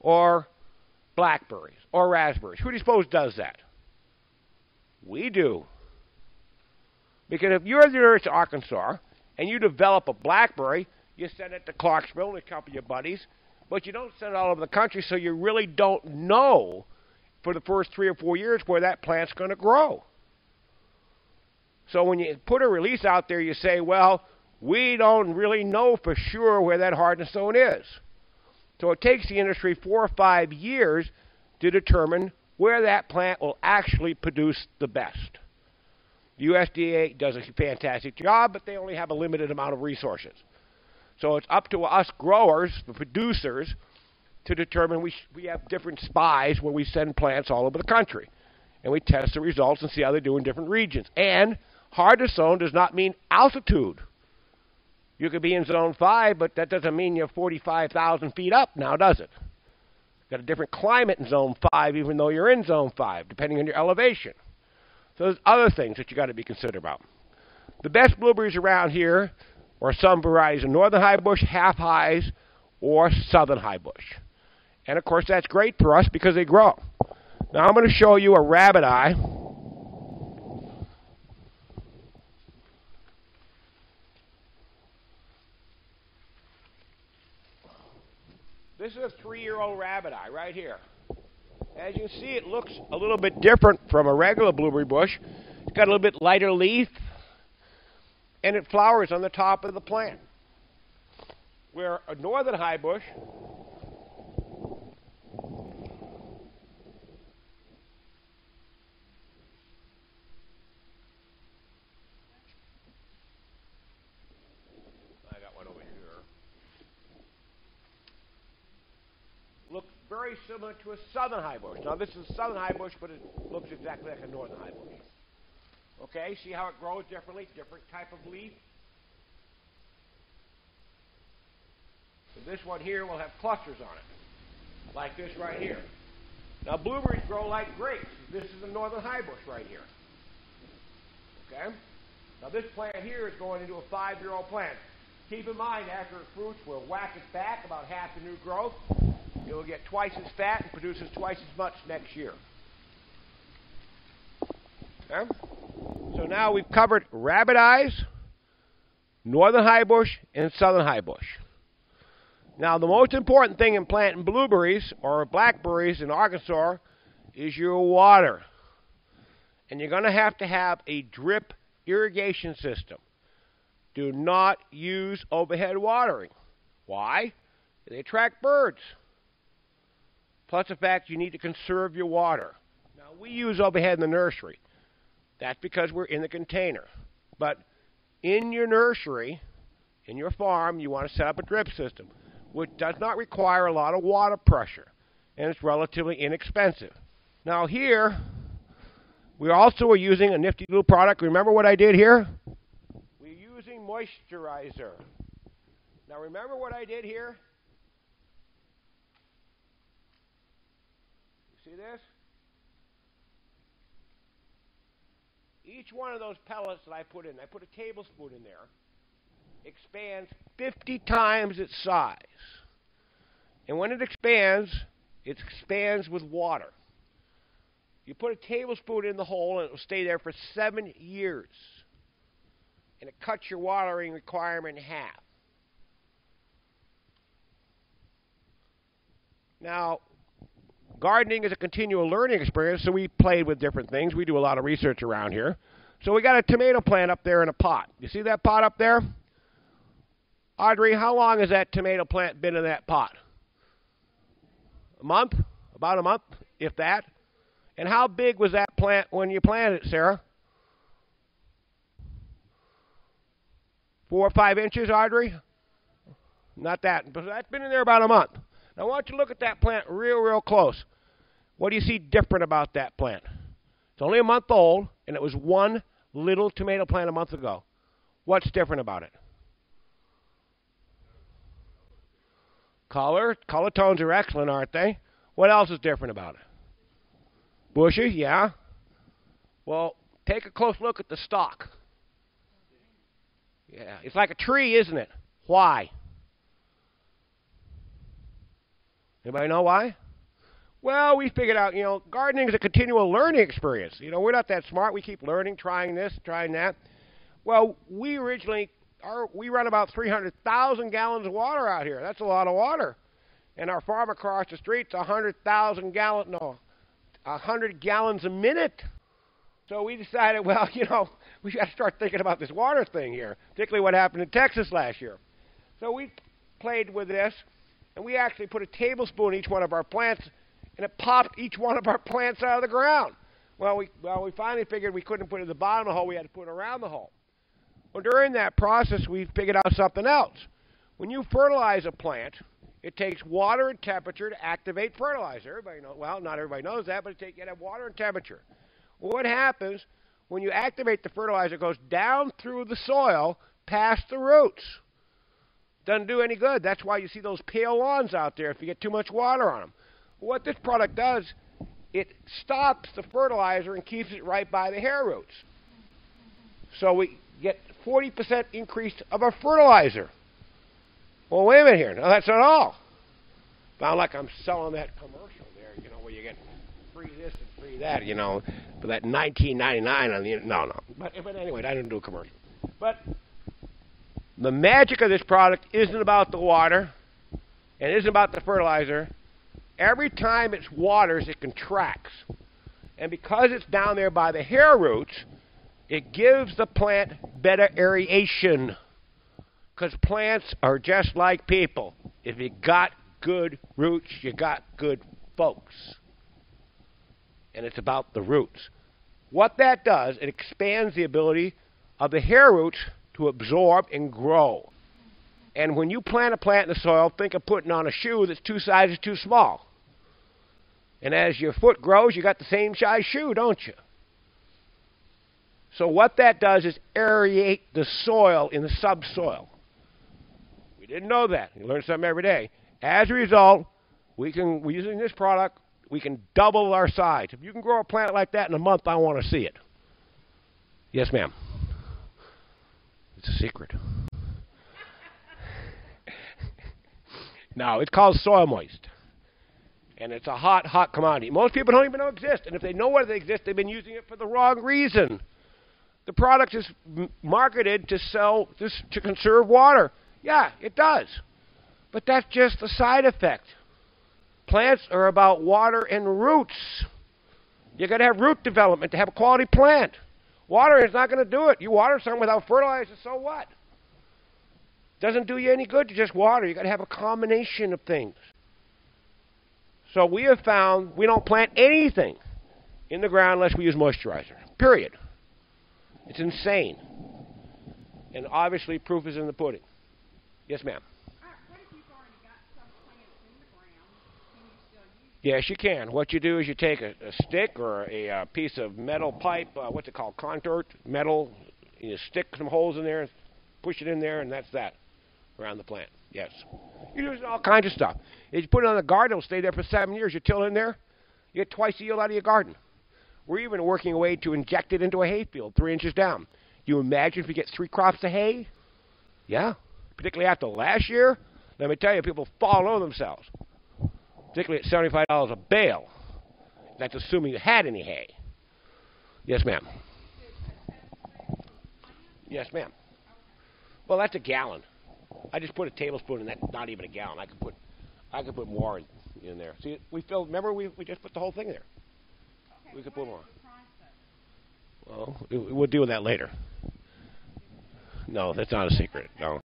or blackberries or raspberries? Who do you suppose does that? We do. Because if you're the University of Arkansas and you develop a blackberry, you send it to Clarksville and a couple of your buddies, but you don't send it all over the country, so you really don't know for the first 3 or 4 years where that plant's going to grow. So when you put a release out there, you say, well, we don't really know for sure where that hardened zone is. So it takes the industry 4 or 5 years to determine where that plant will actually produce the best. The USDA does a fantastic job, but they only have a limited amount of resources. So it's up to us growers, the producers, to determine we have different spies where we send plants all over the country. And we test the results and see how they do in different regions. And hardest zone does not mean altitude. You could be in zone 5, but that doesn't mean you're 45,000 feet up now, does it? Got a different climate in zone 5 even though you're in zone 5, depending on your elevation. So there's other things that you got to be considered about. The best blueberries around here are some varieties of northern high bush, half highs, or southern high bush. And of course that's great for us because they grow. Now I'm going to show you a rabbit eye. This is a 3-year-old rabbit eye right here. As you can see, it looks a little bit different from a regular blueberry bush. It's got a little bit lighter leaf, and it flowers on the top of the plant. Where a northern high bush looks very similar to a southern high bush. Now this is a southern high bush, but it looks exactly like a northern high bush. Okay, see how it grows differently, different type of leaf. So this one here will have clusters on it, like this right here. Now blueberries grow like grapes. This is a northern high bush right here. Okay? Now this plant here is going into a 5-year-old plant. Keep in mind, after it fruits, we'll whack it back about half the new growth. It will get twice as fat and produces twice as much next year. Okay? So now we've covered rabbit eyes, northern high bush, and southern high bush. Now the most important thing in planting blueberries or blackberries in Arkansas is your water. And you're going to have a drip irrigation system. Do not use overhead watering. Why? They attract birds. Plus the fact you need to conserve your water. Now we use overhead in the nursery. That's because we're in the container. But in your nursery, in your farm, you want to set up a drip system, which does not require a lot of water pressure, and it's relatively inexpensive. Now here, we also are using a nifty little product. Remember what I did here? We're using moisturizer. Now remember what I did here? You see this? Each one of those pellets that I put a tablespoon in there, expands 50 times its size. And when it expands with water. You put a tablespoon in the hole and it will stay there for 7 years. And it cuts your watering requirement in half. Now, gardening is a continual learning experience, so we played with different things. We do a lot of research around here. So we got a tomato plant up there in a pot. You see that pot up there? Audrey, how long has that tomato plant been in that pot? A month? About a month, if that. And how big was that plant when you planted it, Sarah? 4 or 5 inches, Audrey? Not that, but that's been in there about a month. Now I want you to look at that plant real close. What do you see different about that plant? It's only a month old, and it was one little tomato plant a month ago. What's different about it? Color tones are excellent, aren't they? What else is different about it? Bushy, yeah. Well, take a close look at the stalk. Yeah, it's like a tree, isn't it? Why? Anybody know why? Well, we figured out, gardening is a continual learning experience. We're not that smart. We keep learning, trying this, trying that. Well, we run about 300,000 gallons of water out here. That's a lot of water. And our farm across the street's 100 gallons a minute. So we decided, well, we got to start thinking about this water thing here, particularly what happened in Texas last year. So we played with this, and we actually put a tablespoon in each one of our plants, and it popped each one of our plants out of the ground. Well, we finally figured we couldn't put it at the bottom of the hole. We had to put it around the hole. Well, during that process, we figured out something else. When you fertilize a plant, it takes water and temperature to activate fertilizer. Everybody knows. Well, not everybody knows that, but you got to have water and temperature. Well, what happens when you activate the fertilizer? It goes down through the soil past the roots. Doesn't do any good. That's why you see those pale lawns out there if you get too much water on them. What this product does, it stops the fertilizer and keeps it right by the hair roots. So we get 40% increase of our fertilizer. Well, wait a minute here. No, that's not all. Sound like I'm selling that commercial there, where you get free this and free that, for that $19.99 on the no. But anyway, I didn't do a commercial. But the magic of this product isn't about the water, and it isn't about the fertilizer. Every time it waters, it contracts. And because it's down there by the hair roots, it gives the plant better aeration. Because plants are just like people. If you got good roots, you got good folks. And it's about the roots. What that does, it expands the ability of the hair roots to absorb and grow. And when you plant a plant in the soil, think of putting on a shoe that's 2 sizes too small. And as your foot grows, you got the same size shoe, don't you? So what that does is aerate the soil in the subsoil. We didn't know that. You learn something every day. As a result, using this product, we can double our size. If you can grow a plant like that in a month, I want to see it. Yes, ma'am. It's a secret. No, it's called Soil Moist. And it's a hot, hot commodity. Most people don't even know it exists. And if they know whether they exist, they've been using it for the wrong reason. The product is marketed to conserve water. Yeah, it does. But that's just the side effect. Plants are about water and roots. You got to have root development to have a quality plant. Water is not going to do it. You water something without fertilizer, so what? Doesn't do you any good to just water. You got to have a combination of things. So we have found we don't plant anything in the ground unless we use moisturizer. Period. It's insane. And obviously proof is in the pudding. Yes, ma'am. What if you've already got some plants in the ground? Can you still use them? Yes, you can. What you do is you take a stick or a piece of metal pipe, what's it called, contort, metal, you stick some holes in there, push it in there, and that's that around the plant. Yes. You use all kinds of stuff. If you put it on the garden, it'll stay there for 7 years. You till in there, you get twice the yield out of your garden. We're even working a way to inject it into a hayfield 3 inches down. You imagine if you get 3 crops of hay? Yeah. Particularly after last year, let me tell you, people fall over themselves. Particularly at $75 a bale. That's assuming you had any hay. Yes, ma'am. Yes, ma'am. Well, that's a gallon. I just put a tablespoon in that. Not even a gallon. I could put more in there. See, we filled. Remember, we just put the whole thing there. Okay, We could put more. Well, Well, we'll deal with that later. No, that's not a secret. No.